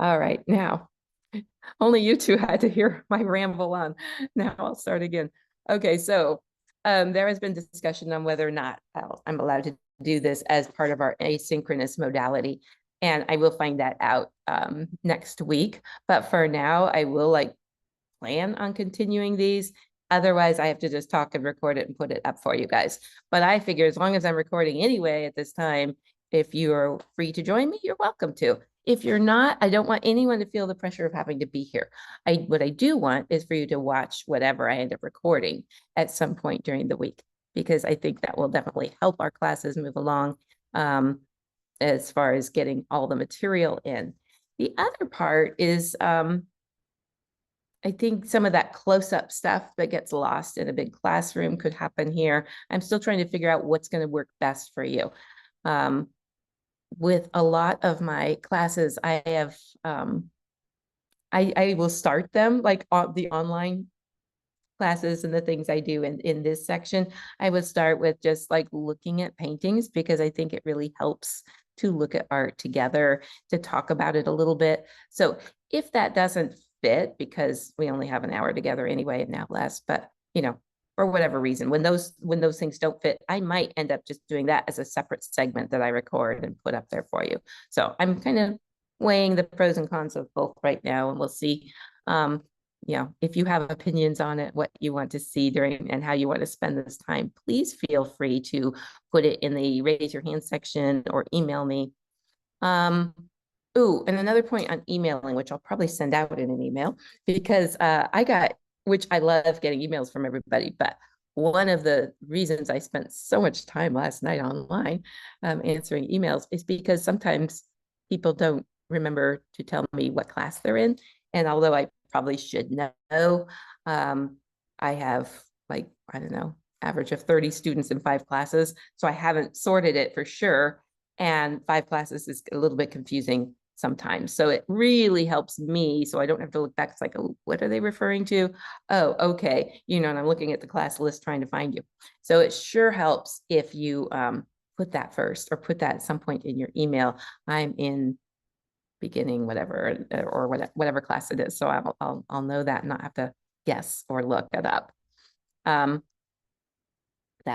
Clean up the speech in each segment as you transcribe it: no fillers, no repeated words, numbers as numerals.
All right, now, only you two had to hear my ramble on. Now I'll start again. Okay, so there has been discussion on whether or not I'm allowed to do this as part of our asynchronous modality. And I will find that out next week. But for now, I will plan on continuing these. Otherwise, I have to just talk and record it and put it up for you guys. But I figure as long as I'm recording anyway at this time, if you're free to join me, you're welcome to. If you're not, I don't want anyone to feel the pressure of having to be here. What I do want is for you to watch whatever I end up recording at some point during the week, because I think that will definitely help our classes move along as far as getting all the material in. The other part is I think some of that close-up stuff that gets lost in a big classroom could happen here. I'm still trying to figure out what's going to work best for you. With a lot of my classes, I have, I will start them like on the online classes and the things I do in this section. I would start with just like looking at paintings because I think it really helps to look at art together, to talk about it a little bit. So if that doesn't fit, because we only have an hour together anyway, and now less, but for whatever reason, when those things don't fit, I might end up just doing that as a separate segment that I record and put up there for you. So I'm kind of weighing the pros and cons of both right now, and we'll see. If you have opinions on it, what you want to see during and how you want to spend this time, please feel free to put it in the raise your hand section or email me. And another point on emailing, which I'll probably send out in an email, because which I love getting emails from everybody, but one of the reasons I spent so much time last night online answering emails is because sometimes people don't remember to tell me what class they're in. And although I probably should know, I have I don't know, average of 30 students in 5 classes. So I haven't sorted it for sure. And 5 classes is a little bit confusing sometimes. So it really helps me. So I don't have to look back. It's like, oh, what are they referring to? Oh, okay. And I'm looking at the class list trying to find you. So it sure helps if you put that first or put that at some point in your email. I'm in beginning, whatever, or whatever class it is. So I'll know that and not have to guess or look it up. That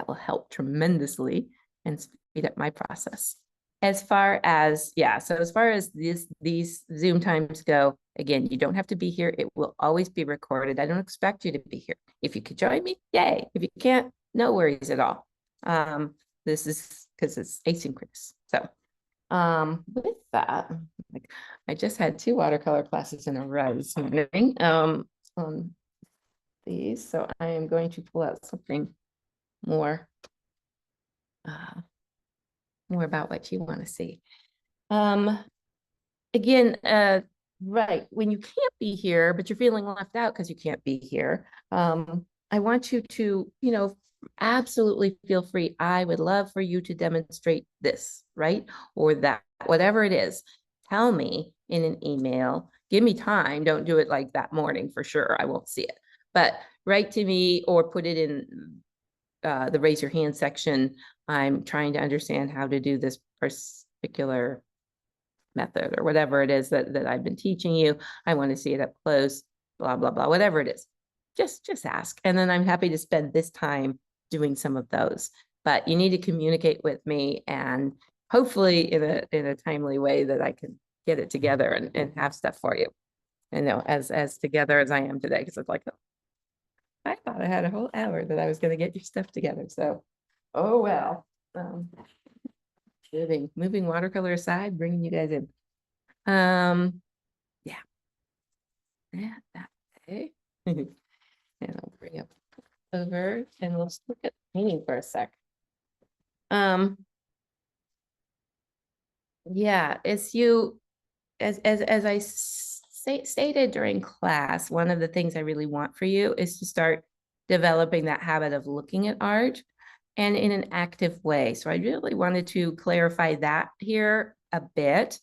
will help tremendously and speed up my process. As far as these Zoom times go, again, you don't have to be here. It will always be recorded. I don't expect you to be here. If you could join me, yay. If you can't, no worries at all. This is because it's asynchronous. So with that, I just had 2 watercolor classes in a row this morning on these. So I am going to pull out something more about what you want to see. Again, right, when you can't be here, but you're feeling left out because you can't be here, I want you to, absolutely feel free. I would love for you to demonstrate this, right? Or that, whatever it is. Tell me in an email. Give me time. Don't do it like that morning for sure. I won't see it. But write to me or put it in the raise your hand section. I'm trying to understand how to do this particular method or whatever it is that I've been teaching you. I want to see it up close, blah, blah, blah, whatever it is. Just ask. And then I'm happy to spend this time doing some of those. But you need to communicate with me and hopefully in a timely way that I can get it together and have stuff for you. And as together as I am today, because it's like, I thought I had a whole hour that I was going to get your stuff together. So, oh well. Moving watercolor aside, bringing you guys in. Yeah. That way. And I'll bring up over and let's look at painting for a sec. Yeah, as I stated during class, one of the things I really want for you is to start developing that habit of looking at art and in an active way. So I really wanted to clarify that here a bit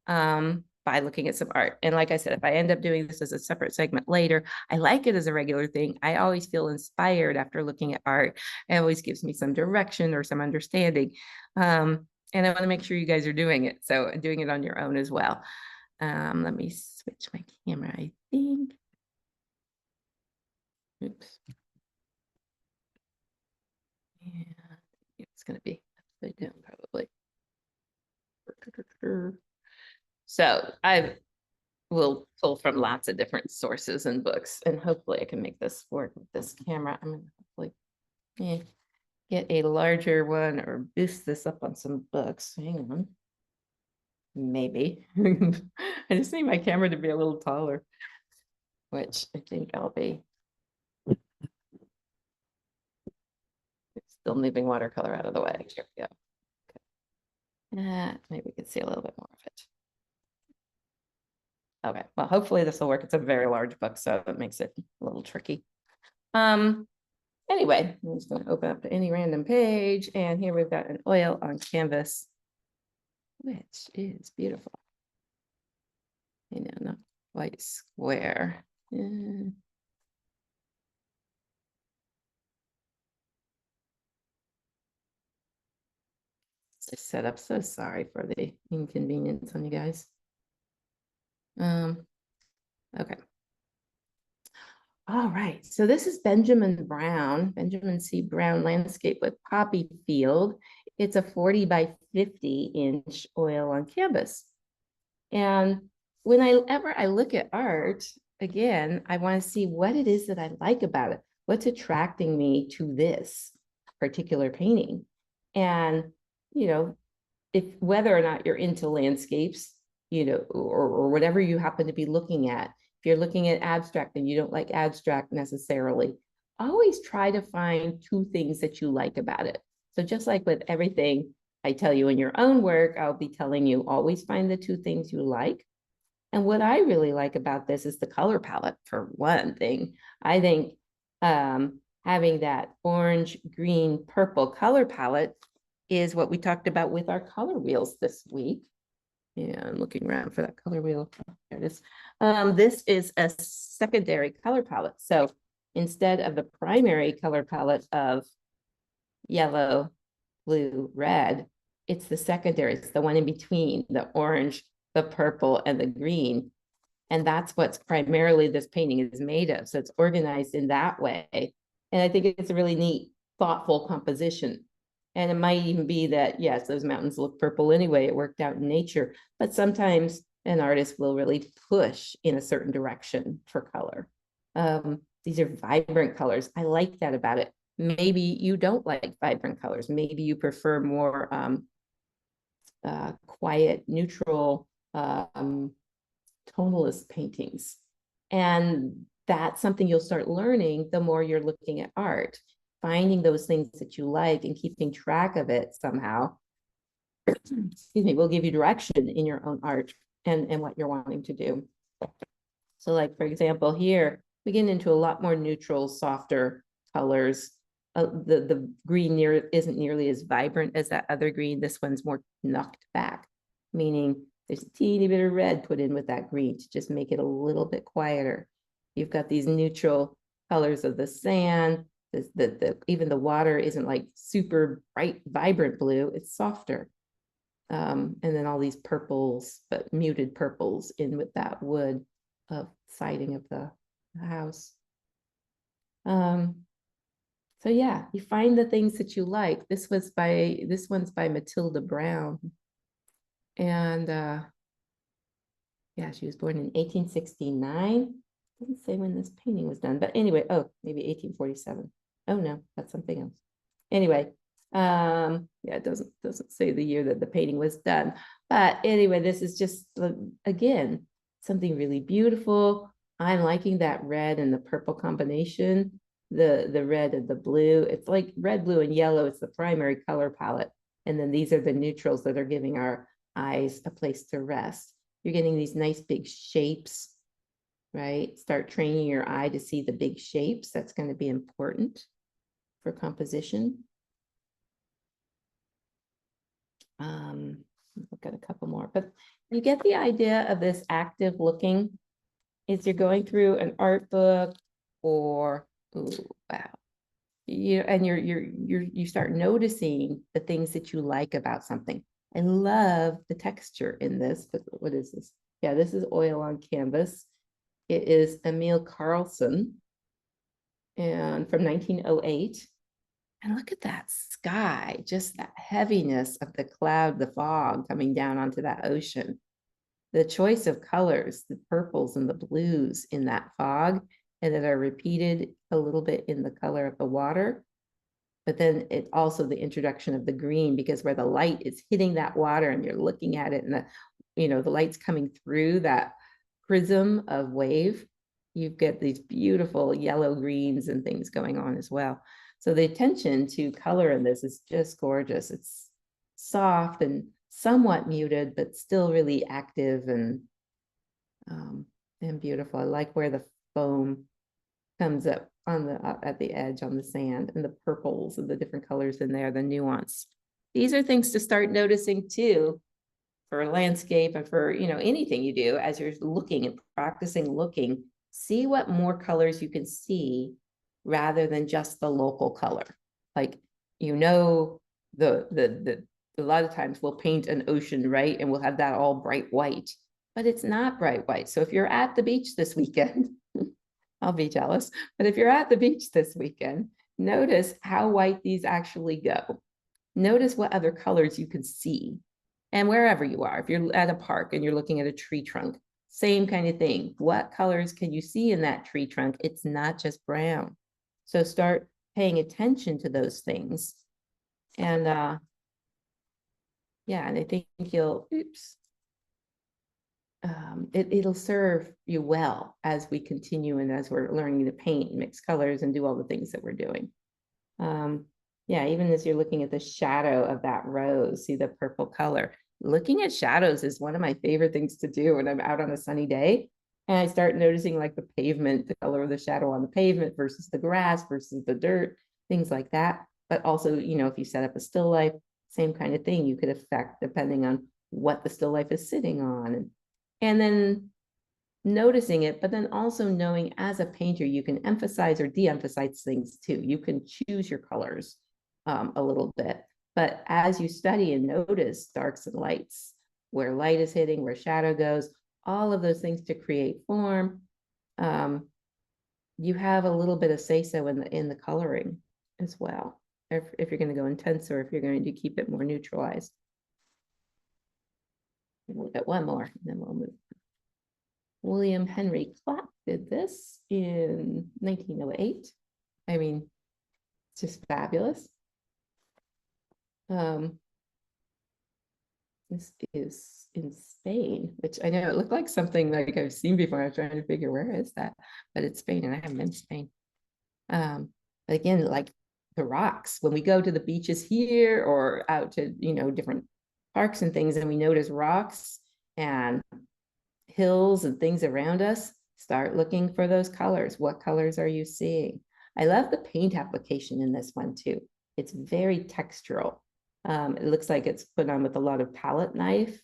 by looking at some art. And like I said, if I end up doing this as a separate segment later, I like it as a regular thing. I always feel inspired after looking at art. It always gives me some direction or some understanding. And I want to make sure you guys are doing it. So doing it on your own as well. Let me switch my camera, I think. Oops. And it's gonna be upside down probably. So I will pull from lots of different sources and books, and hopefully I can make this work with this camera. I'm gonna hopefully get a larger one or boost this up on some books. Hang on. Maybe. I just need my camera to be a little taller, which I think I'll be. Still moving watercolor out of the way. Here we go. Maybe we can see a little bit more of it. Okay, well, hopefully this will work. It's a very large book, so it makes it a little tricky. Anyway, I'm just going to open up to any random page, and here we've got an oil on canvas, which is beautiful. You know, not quite square. Set up. So sorry for the inconvenience on you guys. Okay. All right. So this is Benjamin C. Brown Landscape with Poppy Field. It's a 40 by 50 inch oil on canvas. And whenever I look at art, again, I want to see what it is that I like about it. What's attracting me to this particular painting? And, you know, if whether or not you're into landscapes, you know, or whatever you happen to be looking at, if you're looking at abstract and you don't like abstract necessarily, always try to find two things that you like about it. So just like with everything I tell you in your own work, I'll be telling you always find the two things you like. And what I really like about this is the color palette, for one thing. I think having that orange, green, purple color palette is what we talked about with our color wheels this week. Yeah, I'm looking around for that color wheel. Oh, there it is. This is a secondary color palette. So instead of the primary color palette of yellow, blue, red, it's the secondary. It's the one in between, the orange, the purple, and the green. And that's what's primarily this painting is made of. So it's organized in that way. And I think it's a really neat, thoughtful composition. And it might even be that, yes, those mountains look purple anyway. It worked out in nature. But sometimes an artist will really push in a certain direction for color. These are vibrant colors. I like that about it. Maybe you don't like vibrant colors. Maybe you prefer more quiet, neutral, tonalist paintings. And that's something you'll start learning the more you're looking at art. Finding those things that you like and keeping track of it somehow, excuse me, will give you direction in your own art and what you're wanting to do. So like, for example, here, we get into a lot more neutral, softer colors. The green isn't nearly as vibrant as that other green. This one's more knocked back, meaning there's a teeny bit of red put in with that green to just make it a little bit quieter. You've got these neutral colors of the sand. Even the water isn't like super bright, vibrant blue. It's softer. And then all these purples, but muted purples in with that wood of siding of the house. So yeah, you find the things that you like. This one's by Matilda Brown. And yeah, she was born in 1869. Doesn't say when this painting was done, but anyway, oh, maybe 1847. Oh no, that's something else. Anyway, yeah, it doesn't say the year that the painting was done. But anyway, this is just, again, something really beautiful. I'm liking that red and the purple combination, the red and the blue. It's like red, blue, and yellow. It's the primary color palette. And then these are the neutrals that are giving our eyes a place to rest. You're getting these nice big shapes, right? Start training your eye to see the big shapes. That's going to be important for composition. Look at a couple more, but you get the idea of this active looking. Is you're going through an art book or, ooh, wow, and you start noticing the things that you like about something. I love the texture in this, but what is this? Yeah, this is oil on canvas. It is Emil Carlson and from 1908. And look at that sky, just that heaviness of the cloud, the fog coming down onto that ocean. The choice of colors, the purples and the blues in that fog, and that are repeated a little bit in the color of the water. But then it also the introduction of the green, because where the light is hitting that water and you're looking at it and the light's coming through that prism of wave, you get these beautiful yellow greens and things going on as well. So the attention to color in this is just gorgeous. It's soft and somewhat muted, but still really active and beautiful. I like where the foam comes up on the at the edge on the sand, and the purples and the different colors in there, the nuance. These are things to start noticing too for a landscape and for anything you do as you're looking and practicing looking. See what more colors you can see rather than just the local color. Like the a lot of times we'll paint an ocean, right? And we'll have that all bright white, but it's not bright white. So if you're at the beach this weekend, I'll be jealous, but if you're at the beach this weekend, notice how white these actually go. Notice what other colors you can see. And wherever you are, if you're at a park and you're looking at a tree trunk, same kind of thing. What colors can you see in that tree trunk? It's not just brown. So start paying attention to those things. And yeah, and I think you'll, it'll serve you well as we continue and as we're learning to paint and mix colors and do all the things that we're doing. Yeah, even as you're looking at the shadow of that rose, see the purple color. Looking at shadows is one of my favorite things to do when I'm out on a sunny day. And I start noticing like the pavement, the color of the shadow on the pavement versus the grass versus the dirt, things like that. But also, if you set up a still life, same kind of thing you could affect depending on what the still life is sitting on. And then noticing it, but then also knowing as a painter, you can emphasize or de-emphasize things too. You can choose your colors a little bit, but as you study and notice darks and lights, where light is hitting, where shadow goes, all of those things to create form, you have a little bit of say-so in the coloring as well, if you're going to go intense or if you're going to keep it more neutralized. We'll get one more and then we'll move. William Henry Clapp did this in 1908. I mean, it's just fabulous. This is in Spain, which I know it looked like something like I've seen before. I was trying to figure where is that, but it's Spain and I haven't been to Spain. But again, like the rocks, when we go to the beaches here or out to, different parks and things, and we notice rocks and hills and things around us, start looking for those colors. What colors are you seeing? I love the paint application in this one too. It's very textural. It looks like it's put on with a lot of palette knife.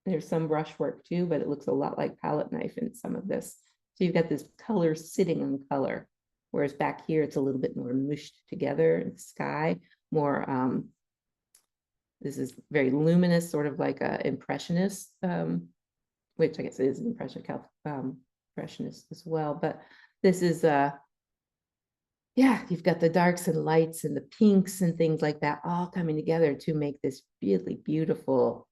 There's some brushwork too, but it looks a lot like palette knife in some of this. So you've got this color sitting on color, whereas back here it's a little bit more mushed together in the sky, more, this is very luminous, sort of like a impressionist, which I guess it is an impressionist as well, but this is yeah, you've got the darks and lights and the pinks and things like that all coming together to make this really beautiful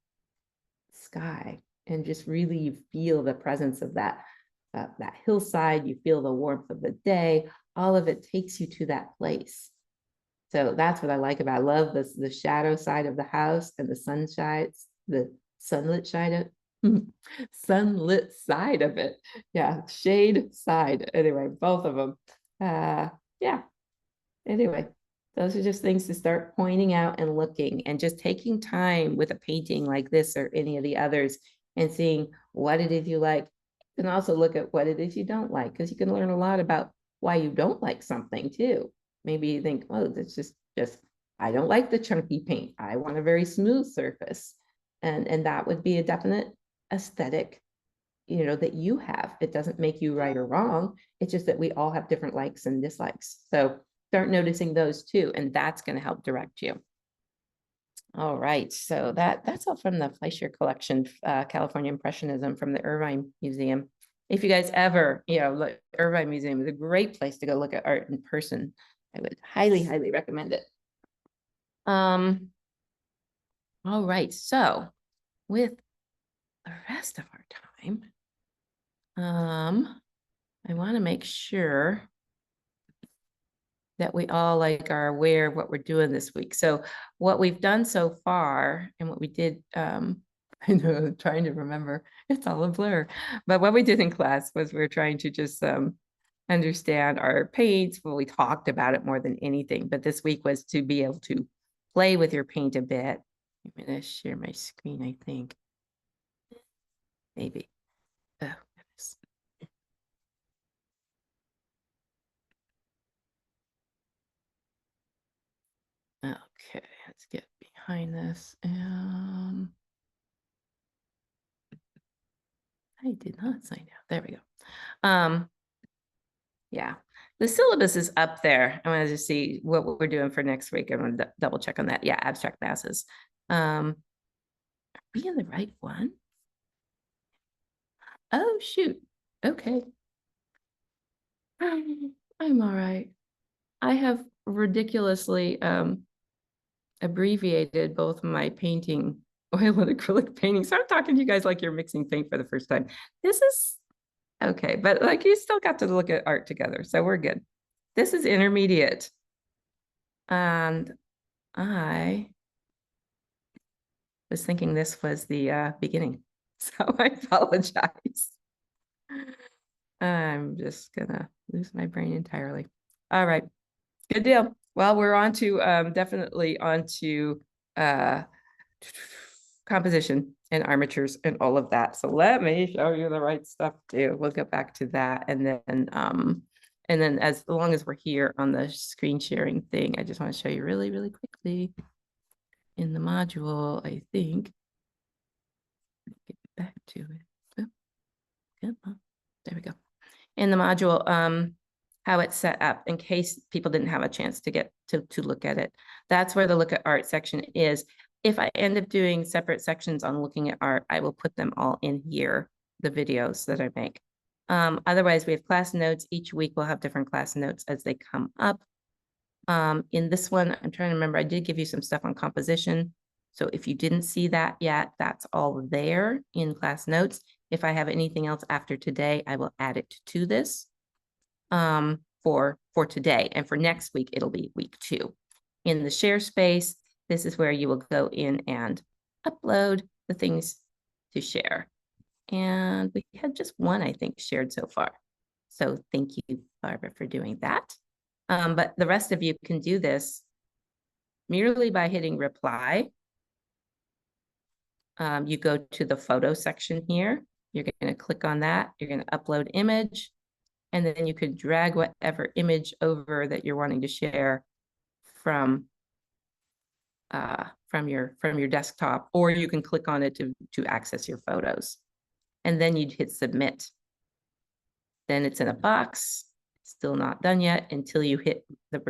sky. And just really you feel the presence of that hillside, you feel the warmth of the day, all of it takes you to that place. So that's what I like about it. I love the shadow side of the house and the sunlit side of it. Yeah, shade side. Anyway, both of them. Yeah. Anyway, those are just things to start pointing out and looking and just taking time with a painting like this or any of the others and seeing what it is you like. And also look at what it is you don't like, because you can learn a lot about why you don't like something too. Maybe you think, oh, it's just I don't like the chunky paint. I want a very smooth surface. And that would be a definite aesthetic, that you have. It doesn't make you right or wrong. It's just that we all have different likes and dislikes. So start noticing those too, and that's going to help direct you. All right, so that's all from the Fleischer collection, California Impressionism from the Irvine Museum. If you guys ever, look, Irvine Museum is a great place to go look at art in person. I would highly, highly recommend it. All right, so with the rest of our time, I want to make sure that we all are aware of what we're doing this week. So what we've done so far and what we did, I know, I'm trying to remember, it's all a blur. But what we did in class was we were trying to just understand our paints. Well, we talked about it more than anything, but this week was to be able to play with your paint a bit. I'm gonna share my screen, I think. Maybe. Oh, goodness. Okay, let's get behind this. I did not sign out. There we go. Yeah, the syllabus is up there. I wanted to see what we're doing for next week. I'm gonna double check on that. Yeah, abstract masses. Are we in the right one? Oh, shoot. Okay. I'm all right. I have ridiculously abbreviated both my painting, oil and acrylic painting. So I'm talking to you guys like you're mixing paint for the first time. This is okay, but like you still got to look at art together, so we're good. This is intermediate. And I was thinking this was the beginning, so I apologize. I'm just gonna lose my brain entirely. All right, good deal. Well, we're on to definitely on to composition and armatures and all of that. So let me show you the right stuff too. We'll get back to that. And then as long as we're here on the screen sharing thing, I just want to show you really, really quickly in the module, I think. Get back to it. Oh, come on. There we go. In the module, how it's set up in case people didn't have a chance to get to look at it. That's where the look at art section is. If I end up doing separate sections on looking at art, I will put them all in here, the videos that I make. Otherwise, we have class notes. Each week we'll have different class notes as they come up. In this one, I'm trying to remember, I did give you some stuff on composition. So if you didn't see that yet, that's all there in class notes. If I have anything else after today, I will add it to this for today. And for next week, it'll be week 2. In the share space, this is where you will go in and upload the things to share. And we had just one, I think, shared so far. So thank you, Barbara, for doing that. But the rest of you can do this merely by hitting reply. You go to the photo section here. You're going to click on that. You're going to upload image. And then you could drag whatever image over that you're wanting to share from your desktop, or you can click on it to access your photos. And then you'd hit submit. Then it's in a box, still not done yet until you hit the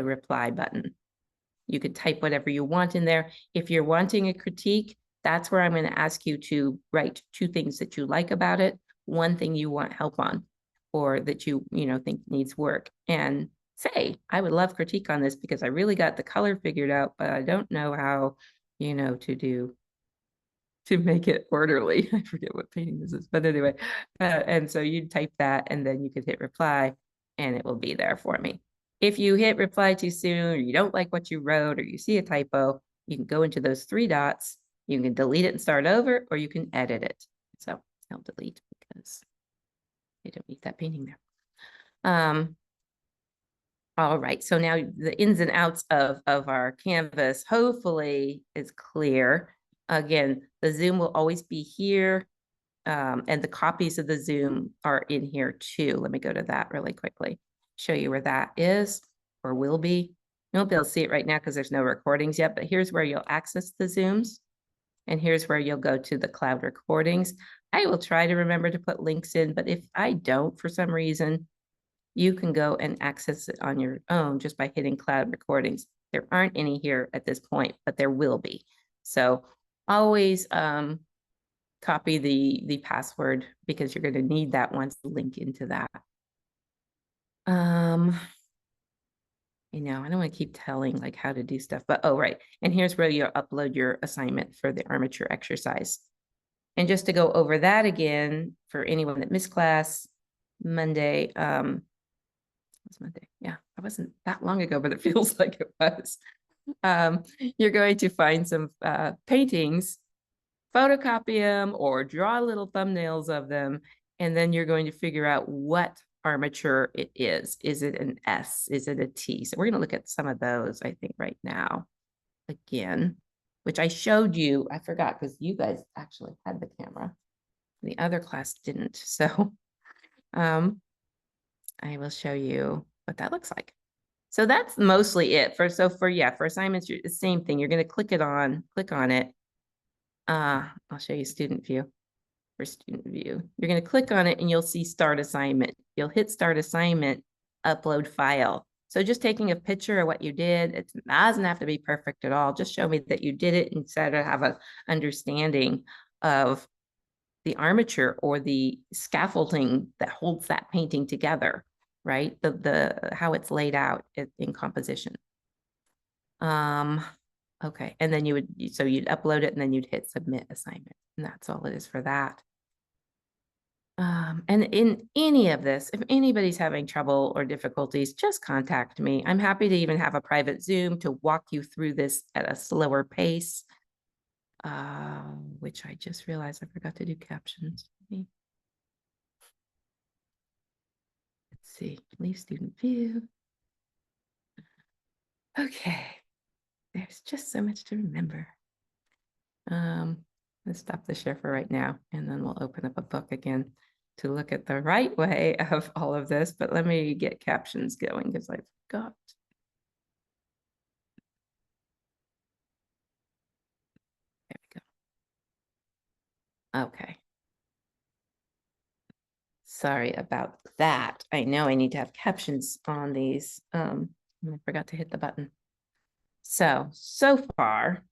reply button. You could type whatever you want in there. If you're wanting a critique, that's where I'm going to ask you to write 2 things that you like about it, 1 thing you want help on, or that you think needs work, and say, I would love critique on this because I really got the color figured out, but I don't know how, to make it orderly. I forget what painting this is, but anyway, and so you type that and then you could hit reply and it will be there for me. If you hit reply too soon, or you don't like what you wrote, or you see a typo, you can go into those 3 dots, you can delete it and start over, or you can edit it. So I'll delete because I don't need that painting there. All right, so now the ins and outs of our canvas hopefully is clear. Again, the Zoom will always be here, and the copies of the Zoom are in here too. Let me go to that really quickly, show you where that is or will be. You won't be able to see it right now because there's no recordings yet, but here's where you'll access the Zooms, and here's where you'll go to the cloud recordings. I will try to remember to put links in, but if I don't for some reason, you can go and access it on your own just by hitting cloud recordings. There aren't any here at this point, but there will be. So always copy the password because you're going to need that once to link into that. You know, I don't want to keep telling like how to do stuff, but oh, right. And here's where you upload your assignment for the armature exercise. And just to go over that again, for anyone that missed class, Monday, was Monday. Yeah, that wasn't that long ago, but it feels like it was. You're going to find some paintings, photocopy them or draw little thumbnails of them, and then you're going to figure out what armature it is. Is it an S? Is it a T? So we're going to look at some of those, I think, right now again, which I showed you. I forgot because you guys actually had the camera. The other class didn't. So I will show you what that looks like. So that's mostly it for assignments, the same thing. You're going to click on it. I'll show you student view. For student view, you're going to click on it and you'll see start assignment. You'll hit start assignment, upload file. So just taking a picture of what you did, it doesn't have to be perfect at all. Just show me that you did it instead of have an understanding of the armature or the scaffolding that holds that painting together, right? The how it's laid out in composition. Okay, and then you'd upload it and then you'd hit submit assignment, and that's all it is for that. And in any of this, if anybody's having trouble or difficulties, just contact me. I'm happy to even have a private Zoom to walk you through this at a slower pace. Which I just realized I forgot to do captions. Let's see, leave student view. Okay, there's just so much to remember. Let's stop the share for right now, and then we'll open up a book again to look at the right way of all of this. But let me get captions going because I forgot. There we go. Okay. Sorry about that. I know I need to have captions on these. I forgot to hit the button. So far,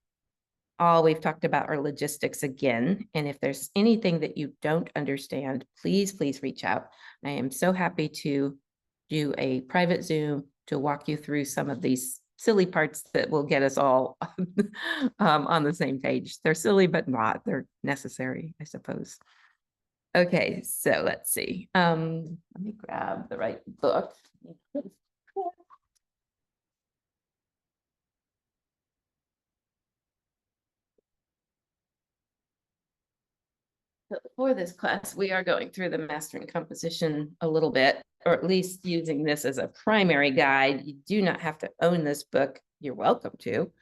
all we've talked about are logistics again. And if there's anything that you don't understand, please reach out. I am so happy to do a private Zoom to walk you through some of these silly parts that will get us all on the same page. They're silly, but not. They're necessary, I suppose. Okay, so let's see. Let me grab the right book. For this class, we are going through the Mastering Composition a little bit, or at least using this as a primary guide. You do not have to own this book. You're welcome to.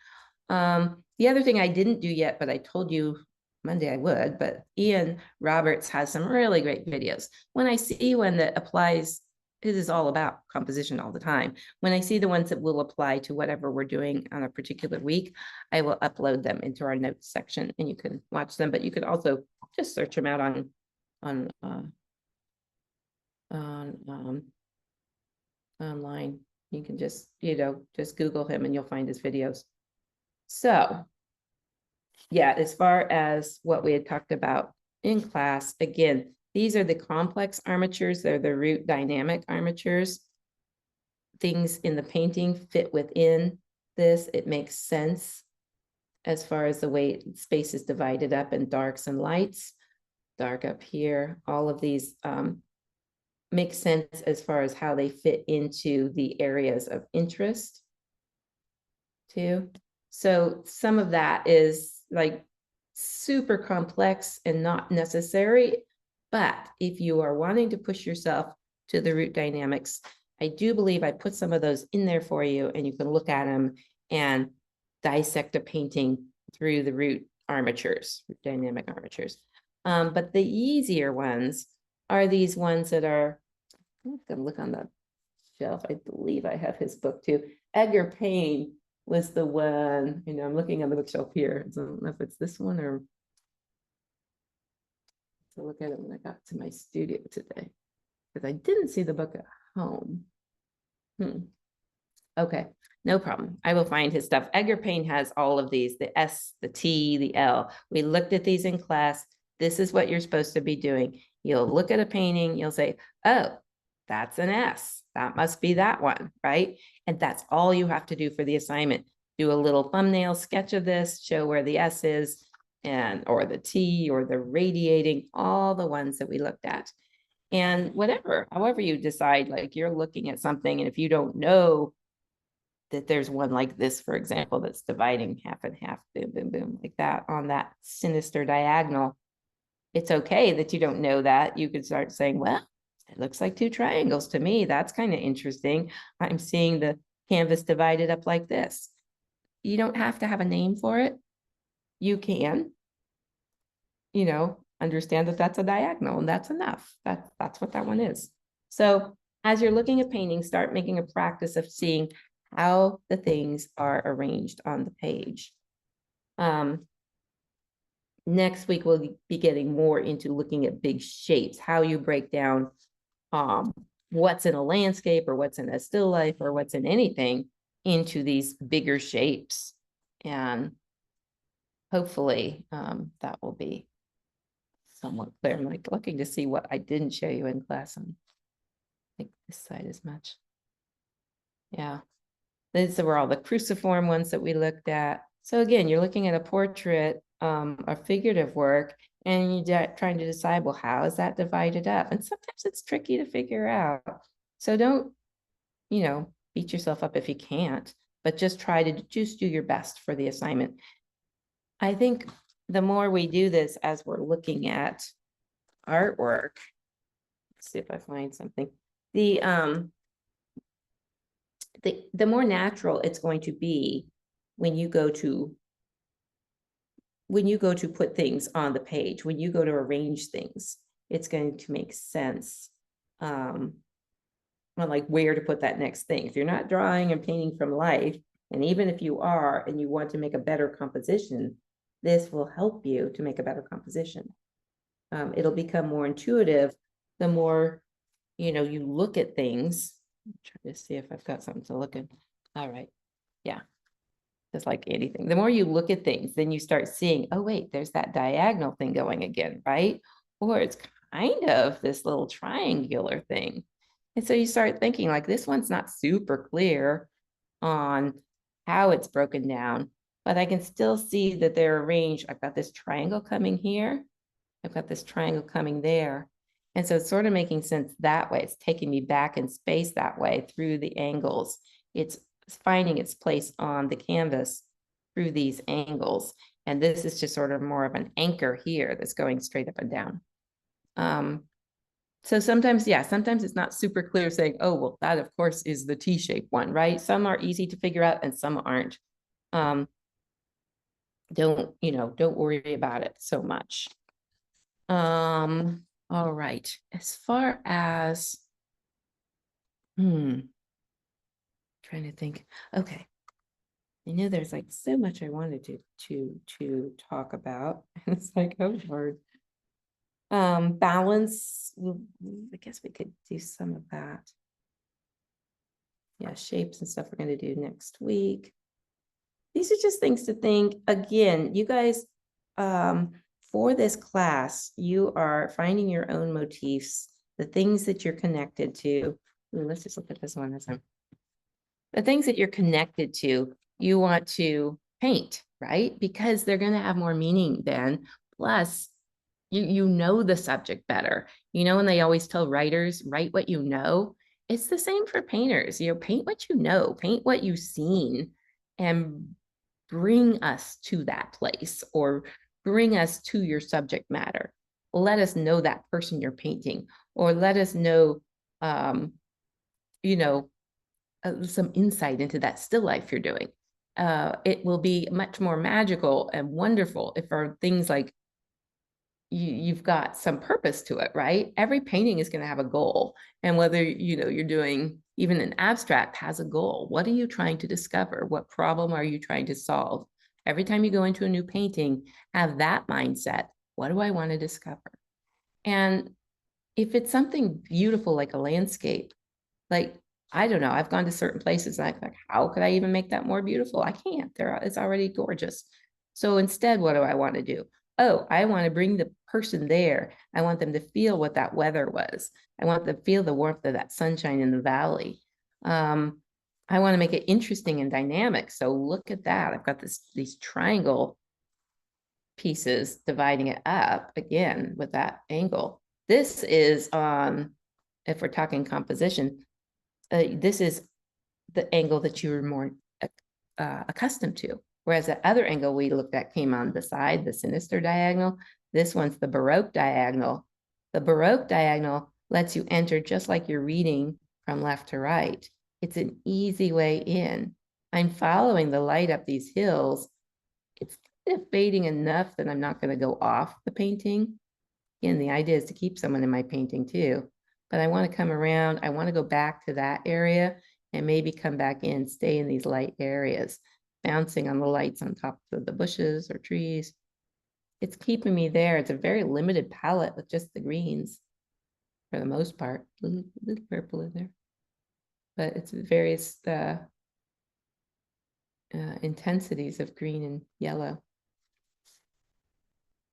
The other thing I didn't do yet, but I told you Monday I would, but Ian Roberts has some really great videos. When I see one that applies, it is all about composition all the time. When I see the ones that will apply to whatever we're doing on a particular week, I will upload them into our notes section and you can watch them, but you could also just search them out online. You can just, just Google him and you'll find his videos. So yeah, as far as what we had talked about in class, again, these are the complex armatures. They're the root dynamic armatures. Things in the painting fit within this. It makes sense as far as the way space is divided up in darks and lights. Dark up here, all of these make sense as far as how they fit into the areas of interest too. So some of that is like super complex and not necessary, but if you are wanting to push yourself to the root dynamics, I do believe I put some of those in there for you and you can look at them and dissect a painting through the root armatures, root dynamic armatures. But the easier ones are these ones that are, I'm gonna look on the shelf. I believe I have his book too. Edgar Payne was the one, I'm looking on the bookshelf here. So I don't know if it's this one or to look at it when I got to my studio today. Because I didn't see the book at home. Okay, no problem. I will find his stuff. Edgar Payne has all of these, the S, the T, the L. We looked at these in class. This is what you're supposed to be doing. You'll look at a painting, you'll say, oh, that's an S. That must be that one, right? And that's all you have to do for the assignment. Do a little thumbnail sketch of this, show where the S is, and or the T or the radiating, all the ones that we looked at. And whatever, however you decide, like you're looking at something, and if you don't know that there's one like this, for example, that's dividing half and half, boom, boom, boom, like that on that sinister diagonal, it's okay that you don't know that. You could start saying, well, it looks like two triangles to me. That's kind of interesting. I'm seeing the canvas divided up like this. You don't have to have a name for it. You can, understand that that's a diagonal, and that's enough. That's what that one is. So as you're looking at painting, start making a practice of seeing how the things are arranged on the page. Next week, we'll be getting more into looking at big shapes, how you break down what's in a landscape or what's in a still life or what's in anything into these bigger shapes. And hopefully that will be somewhat clear. I'm like looking to see what I didn't show you in class on like this side as much. Yeah. These were all the cruciform ones that we looked at. So again, you're looking at a portrait, a figurative work, and you're trying to decide, well, how is that divided up? And sometimes it's tricky to figure out. So don't, beat yourself up if you can't, but just try to just do your best for the assignment. I think the more we do this as we're looking at artwork, let's see if I find something. The more natural it's going to be when you go to put things on the page, when you go to arrange things, it's going to make sense on like where to put that next thing. If you're not drawing and painting from life, and even if you are and you want to make a better composition, this will help you to make a better composition. It'll become more intuitive the more you look at things. I'm trying to see if I've got something to look at. All right. Yeah. Just like anything. The more you look at things, then you start seeing, oh, wait, there's that diagonal thing going again, right? Or it's kind of this little triangular thing. And so you start thinking like, this one's not super clear on how it's broken down, but I can still see that they're arranged. I've got this triangle coming here. I've got this triangle coming there. And so it's sort of making sense that way. It's taking me back in space that way through the angles. It's finding its place on the canvas through these angles. And this is just sort of more of an anchor here that's going straight up and down. So sometimes, sometimes it's not super clear saying, oh, well, that of course is the T-shaped one, right? Some are easy to figure out and some aren't. Don't worry about it so much. All right. As far as, trying to think. Okay. I know there's like so much I wanted to talk about. It's like, oh Lord. Balance. I guess we could do some of that. Yeah, shapes and stuff we're going to do next week. These are just things to think. Again, you guys, for this class, you are finding your own motifs, the things that you're connected to. Let's just look at this one this time. The things that you're connected to, you want to paint, right? Because they're going to have more meaning then. Plus, you know the subject better. And they always tell writers, write what you know. It's the same for painters. Paint what you know, paint what you've seen, and bring us to that place or bring us to your subject matter. Let us know that person you're painting, or let us know, some insight into that still life you're doing. It will be much more magical and wonderful if our things like you've got some purpose to it, right? Every painting is going to have a goal. And whether, you're doing even an abstract has a goal. What are you trying to discover? What problem are you trying to solve? Every time you go into a new painting, have that mindset. What do I want to discover? And if it's something beautiful, like a landscape, like I don't know. I've gone to certain places and I'm like, how could I even make that more beautiful? I can't. It's already gorgeous. So instead, what do I want to do? Oh, I want to bring the person there. I want them to feel what that weather was. I want them to feel the warmth of that sunshine in the valley. I want to make it interesting and dynamic. So look at that. I've got these triangle pieces dividing it up again with that angle. This is if we're talking composition, this is the angle that you were more accustomed to. Whereas the other angle we looked at came on the side, the sinister diagonal. This one's the Baroque diagonal. The Baroque diagonal lets you enter just like you're reading from left to right. It's an easy way in. I'm following the light up these hills. It's kind of fading enough that I'm not going to go off the painting. Again, the idea is to keep someone in my painting too, but I want to come around. I want to go back to that area and maybe come back in, stay in these light areas, bouncing on the lights on top of the bushes or trees. It's keeping me there. It's a very limited palette with just the greens for the most part. Little purple in there, but it's various intensities of green and yellow.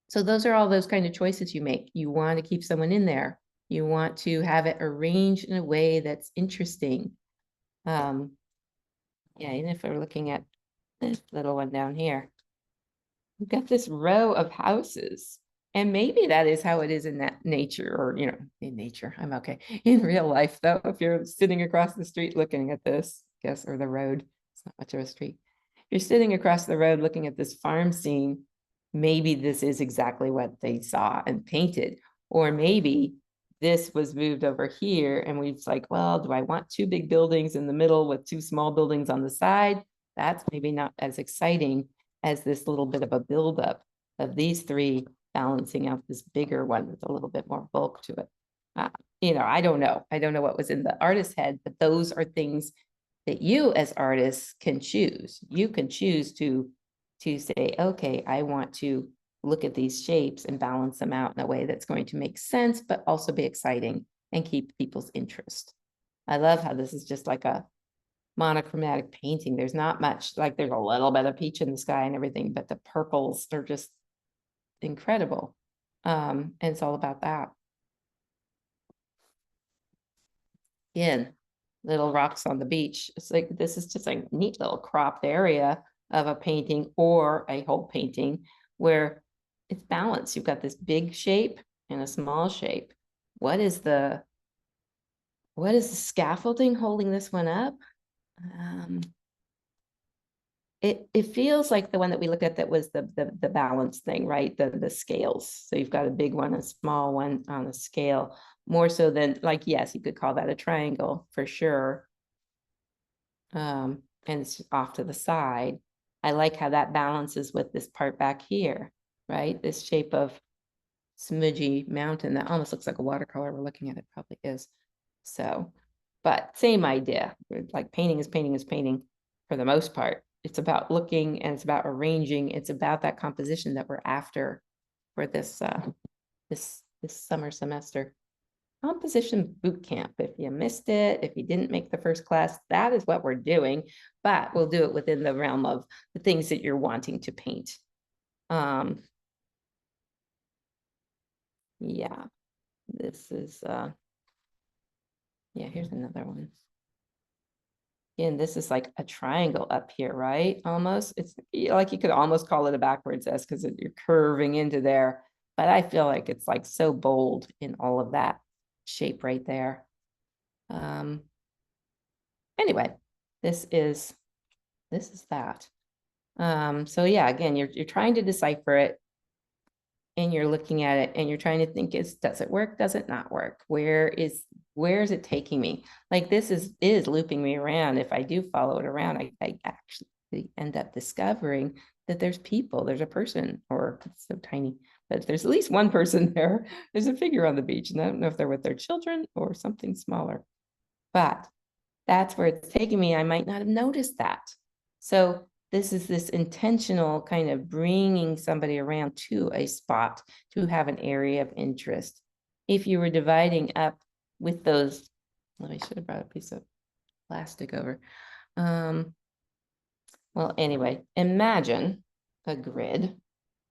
So those are all those kind of choices you make. You want to keep someone in there. You want to have it arranged in a way that's interesting. Yeah, even if we're looking at this little one down here, we've got this row of houses. And maybe that is how it is in that nature, or, you know, in nature, I'm okay. In real life, though, if you're sitting across the street looking at this, I guess, or the road, it's not much of a street. You're sitting across the road looking at this farm scene. Maybe this is exactly what they saw and painted, or maybe this was moved over here and we've like, well, do I want two big buildings in the middle with two small buildings on the side? That's maybe not as exciting as this little bit of a buildup of these three balancing out this bigger one with a little bit more bulk to it. You know, I don't know. I don't know what was in the artist's head, but those are things that you as artists can choose. You can choose to say, okay, I want to look at these shapes and balance them out in a way that's going to make sense, but also be exciting and keep people's interest. I love how this is just like a monochromatic painting. There's not much, like there's a little bit of peach in the sky and everything, but the purples are just incredible. And it's all about that. Again, little rocks on the beach. It's like, this is just a neat little cropped area of a painting or a whole painting where it's balanced. You've got this big shape and a small shape. What is the scaffolding holding this one up? It feels like the one that we looked at that was the balance thing, right? The scales. So you've got a big one, a small one on a scale, more so than like, yes, you could call that a triangle for sure. And it's off to the side. I like how that balances with this part back here, right? This shape of smudgy mountain that almost looks like a watercolor. We're looking at it, probably is. So, but same idea. Like painting is painting is painting for the most part. It's about looking and it's about arranging. It's about that composition that we're after for this this summer semester. Composition boot camp. If you missed it, if you didn't make the first class, that is what we're doing, but we'll do it within the realm of the things that you're wanting to paint. Yeah, this is yeah, here's another one. Again, this is like a triangle up here, right? Almost. It's like you could almost call it a backwards S because you're curving into there. But I feel like it's like so bold in all of that shape right there. Anyway, this is that. So yeah, again, you're trying to decipher it and you're looking at it and you're trying to think, does it work? Does it not work? Where is it taking me? Like this is looping me around. If I do follow it around, I actually end up discovering that there's people, there's a person, or it's so tiny, but there's at least one person there. There's a figure on the beach, and I don't know if they're with their children or something smaller, but that's where it's taking me. I might not have noticed that. So this is this intentional kind of bringing somebody around to a spot to have an area of interest. If you were dividing up with those, I should have brought a piece of plastic over. Well, anyway, imagine a grid.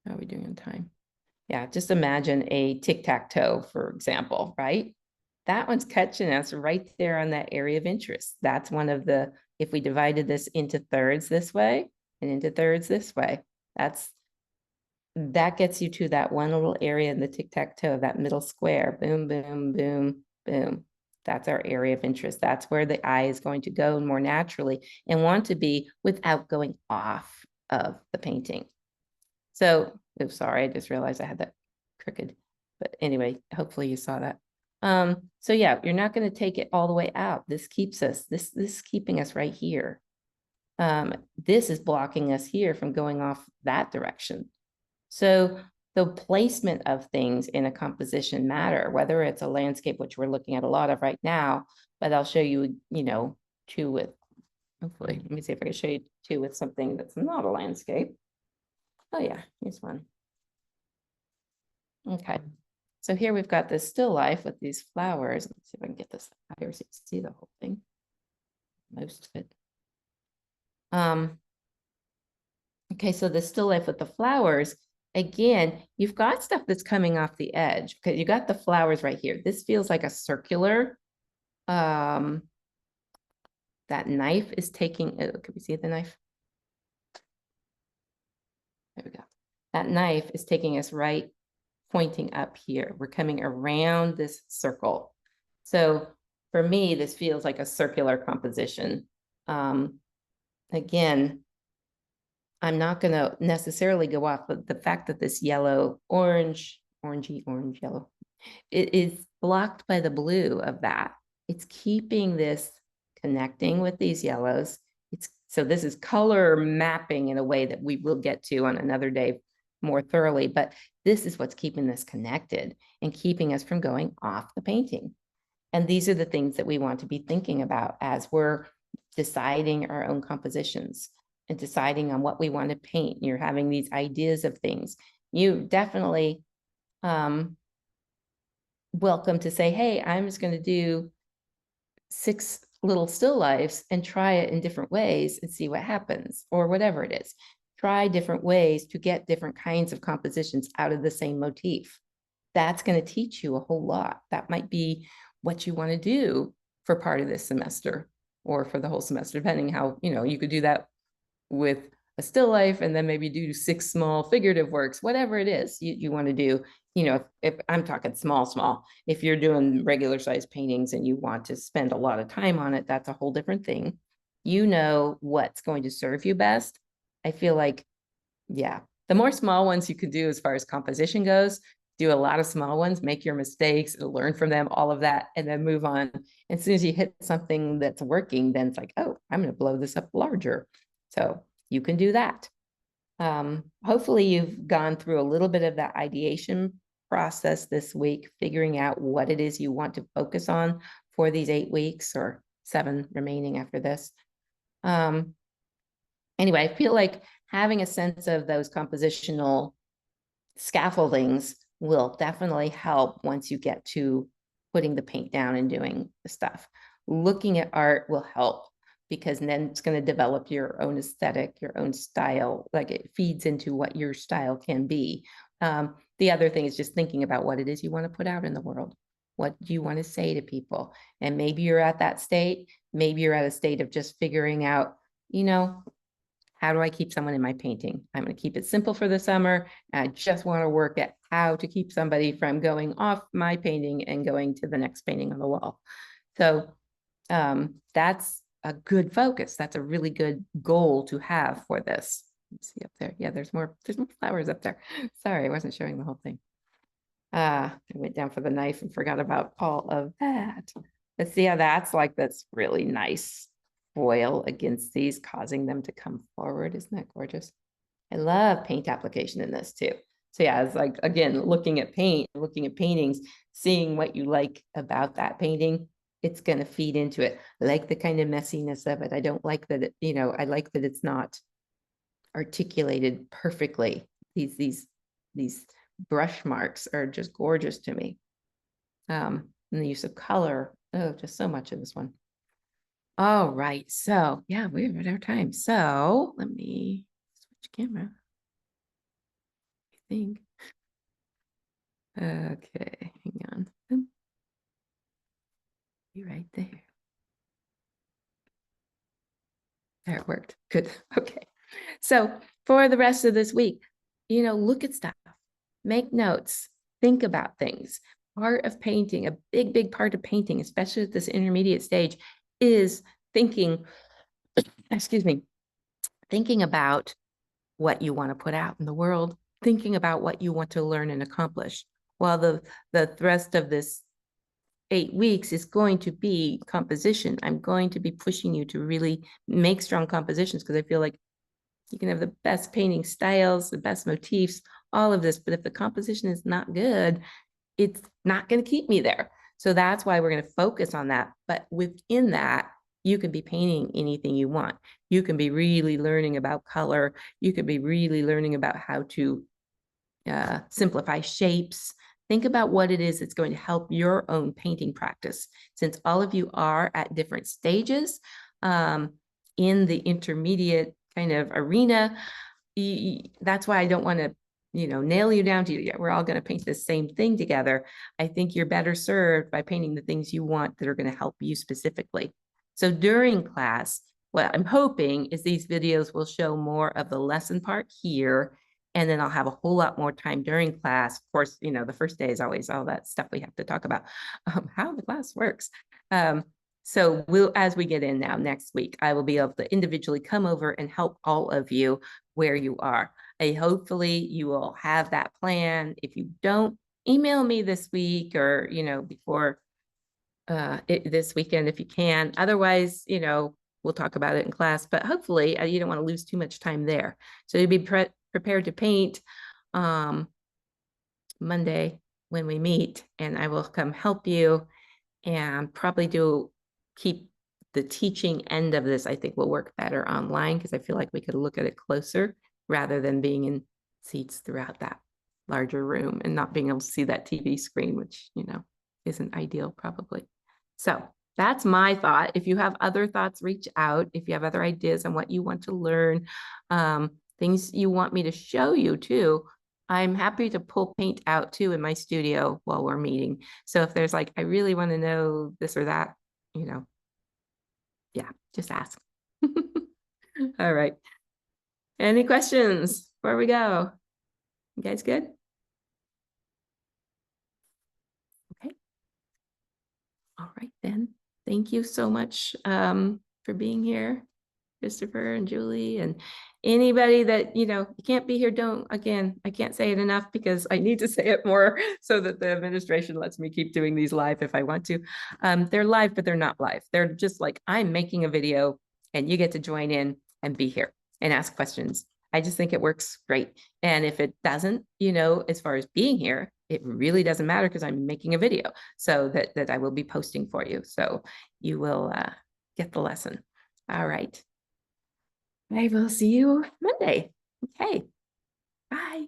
How are we doing in time? Yeah, just imagine a tic-tac-toe, for example, right? That one's catching us right there on that area of interest. That's one of the, if we divided this into thirds this way and into thirds this way, that gets you to that one little area in the tic-tac-toe, that middle square. Boom, boom, boom, boom. That's our area of interest. That's where the eye is going to go more naturally and want to be without going off of the painting. So, oh, sorry, I just realized I had that crooked. But anyway, hopefully you saw that. So yeah, you're not going to take it all the way out. This keeps us, this is keeping us right here. This is blocking us here from going off that direction. So the placement of things in a composition matter, whether it's a landscape, which we're looking at a lot of right now, but I'll show you, you know, two with, hopefully, let me see if I can show you two with something that's not a landscape. Oh yeah, here's one. Okay, so here we've got this still life with these flowers. Let's see if I can get this higher so you can see the whole thing. Most of it. Okay, so the still life with the flowers, again, you've got stuff that's coming off the edge because you got the flowers right here. This feels like a circular. That knife is taking, can we see the knife? There we go. That knife is taking us right, pointing up here. We're coming around this circle. So for me, this feels like a circular composition. Again, I'm not going to necessarily go off of the fact that this yellow, orangey, orange, yellow, it is blocked by the blue of that. It's keeping this connecting with these yellows. So this is color mapping in a way that we will get to on another day more thoroughly, but this is what's keeping this connected and keeping us from going off the painting. And these are the things that we want to be thinking about as we're deciding our own compositions and deciding on what we want to paint. You're having these ideas of things. You definitely welcome to say, hey, I'm just going to do 6 little still lifes and try it in different ways and see what happens, or whatever it is. Try different ways to get different kinds of compositions out of the same motif. That's going to teach you a whole lot. That might be what you want to do for part of this semester or for the whole semester, depending how, you know, you could do that with a still life and then maybe do 6 small figurative works, whatever it is you want to do. You know, if I'm talking small, if you're doing regular size paintings and you want to spend a lot of time on it, that's a whole different thing. You know what's going to serve you best. I feel like, yeah, the more small ones you can do as far as composition goes, do a lot of small ones, make your mistakes, learn from them, all of that, and then move on. As soon as you hit something that's working, then it's like, oh, I'm going to blow this up larger. So you can do that. Hopefully you've gone through a little bit of that ideation process this week, figuring out what it is you want to focus on for these 8 weeks or 7 remaining after this. Anyway, I feel like having a sense of those compositional scaffoldings will definitely help once you get to putting the paint down and doing the stuff. Looking at art will help because then it's going to develop your own aesthetic, your own style, like it feeds into what your style can be. The other thing is just thinking about what it is you want to put out in the world. What do you want to say to people? And maybe you're at that state. Maybe you're at a state of just figuring out, you know, how do I keep someone in my painting? I'm going to keep it simple for the summer. I just want to work at how to keep somebody from going off my painting and going to the next painting on the wall. So that's a good focus. That's a really good goal to have for this. Let's see up there. Yeah, there's more flowers up there. Sorry, I wasn't showing the whole thing. I went down for the knife and forgot about all of that. Let's see how that's like, that's really nice foil against these, causing them to come forward. Isn't that gorgeous? I love paint application in this too. So yeah, it's like, again, looking at paint, looking at paintings, seeing what you like about that painting, it's going to feed into it. I like the kind of messiness of it. I don't like that it, you know, I like that it's not articulated perfectly. These brush marks are just gorgeous to me. And the use of color, oh, just so much in this one. All right, so yeah, we're at our time. So let me switch camera. I think. Okay, hang on. Be right there. There, it worked. Good. Okay. So for the rest of this week, look at stuff, make notes, think about things. Part of painting, a big, big part of painting, especially at this intermediate stage, is thinking, excuse me, thinking about what you want to put out in the world, thinking about what you want to learn and accomplish. While the rest of this 8 weeks is going to be composition. I'm going to be pushing you to really make strong compositions because I feel like you can have the best painting styles, the best motifs, all of this, but if the composition is not good, it's not going to keep me there. So that's why we're going to focus on that. But within that, you can be painting anything you want. You can be really learning about color. You could be really learning about how to simplify shapes. Think about what it is that's going to help your own painting practice. Since all of you are at different stages in the intermediate kind of arena, that's why I don't want to nail you down to, we're all going to paint the same thing together. I think you're better served by painting the things you want that are going to help you specifically. So during class, what I'm hoping is these videos will show more of the lesson part here, and then I'll have a whole lot more time during class. Of course, the first day is always all that stuff we have to talk about, how the class works. So as we get in now next week, I will be able to individually come over and help all of you where you are. Hopefully you will have that plan. If you don't, email me this week or, before this weekend if you can. Otherwise, we'll talk about it in class, but hopefully you don't want to lose too much time there. So you'll be prepared to paint Monday when we meet, and I will come help you and probably keep the teaching end of this. I think will work better online because I feel like we could look at it closer rather than being in seats throughout that larger room and not being able to see that TV screen, which, isn't ideal probably. So that's my thought. If you have other thoughts, reach out. If you have other ideas on what you want to learn, things you want me to show you too, I'm happy to pull paint out too in my studio while we're meeting. So if there's like, I really want to know this or that, yeah, just ask. All right. Any questions before we go? You guys good? Okay. All right then. Thank you so much for being here, Christopher and Julie, and anybody that, you can't be here, I can't say it enough because I need to say it more so that the administration lets me keep doing these live if I want to. They're live, but they're not live. They're just like, I'm making a video and you get to join in and be here and ask questions. I just think it works great. And if it doesn't, as far as being here, it really doesn't matter because I'm making a video so that I will be posting for you. So you will get the lesson. All right. I will see you Monday. Okay. Bye.